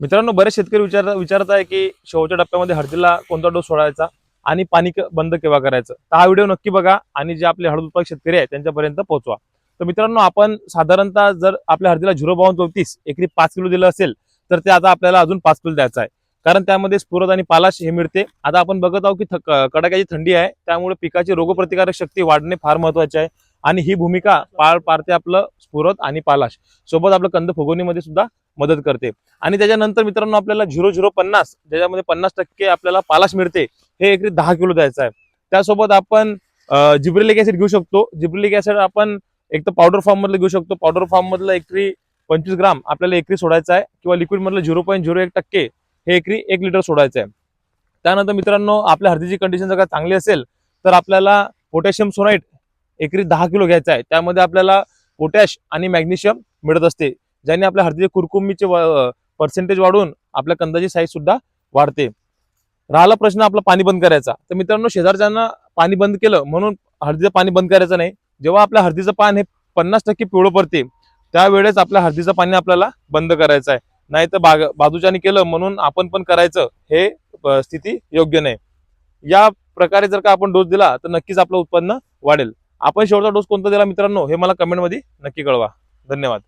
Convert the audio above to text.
मित्रांनो, बरेच शेतकरी विचारत आहे की शेवटच्या टप्प्यामध्ये हळदीला कोणता डोस सोडायचा आणि पाणी बंद केव्हा करायचं. तर हा व्हिडिओ नक्की बघा आणि जे आपले हळद उत्पादक शेतकरी आहेत त्यांच्यापर्यंत पोहोचवा. तर मित्रांनो, आपण साधारणतः जर आपल्या हळदीला 0,34 एकरी 5 किलो दिलं असेल तर ते आता आपल्याला अजून 5 किलो द्यायचं आहे, कारण त्यामध्ये स्फुरद आणि पालाश हे मिळते. आता आपण बघत आहोत की कडाक्याची थंडी आहे, त्यामुळे पिकाची रोगप्रतिकारक शक्ती वाढणे फार महत्वाचे आहे आणि ही भूमिका पार पाडते आपलं स्फुरद आणि पालाश. सोबत आपलं कंद फुगवणीमध्ये सुद्धा मदत करते. आणि त्याच्यानंतर मित्रांनो, आपल्याला 0,050 ज्याच्यामध्ये 50% आपल्याला पालाश मिळते, हे एकरी 10 किलो द्यायचं आहे. त्यासोबत आपण जिब्रेलिक ऍसिड घेऊ शकतो. जिब्रेलिक ऍसिड आपण एक तर पावडर फॉर्म मधलं घेऊ शकतो. पावडर फॉर्म मधलं एकरी 25 ग्राम आपल्याला एकरी सोडायचं आहे, किंवा लिक्विड मधलं 0,01% हे एकरी 1 लिटर सोडायचं आहे. त्यानंतर मित्रांनो, आपल्या हळदीची कंडिशन जर का चांगली असेल तर आपल्याला पोटॅशियम सोनाईट एकरी 10 किलो घ्यायचा आहे. त्यामध्ये आपल्याला पोटॅश आणि मॅग्नेशियम मिळत असते, ज्याने आपल्या हळदीचे कुरकुमीचे पर्सेंटेज वाढून आपल्या कंदाची साईज सुद्धा वाढते. राहिला प्रश्न आपला पाणी बंद करायचा, तर मित्रांनो, शेजारच्यांना पाणी बंद केलं म्हणून हळदीचं पाणी बंद करायचं नाही. जेव्हा आपल्या हळदीचं पान हे 50% पिवळं पडते त्यावेळेस आपल्या हळदीचं पाणी आपल्याला बंद करायचं आहे. नाही तर बाजूच्याने केलं म्हणून आपण पण करायचं, हे स्थिती योग्य नाही. या प्रकारे जर का आपण डोस दिला तर नक्कीच आपलं उत्पन्न वाढेल. आपण शेवटचा डोस कोणता दिला मित्रांनो, हे मला कमेंटमध्ये नक्की कळवा. धन्यवाद.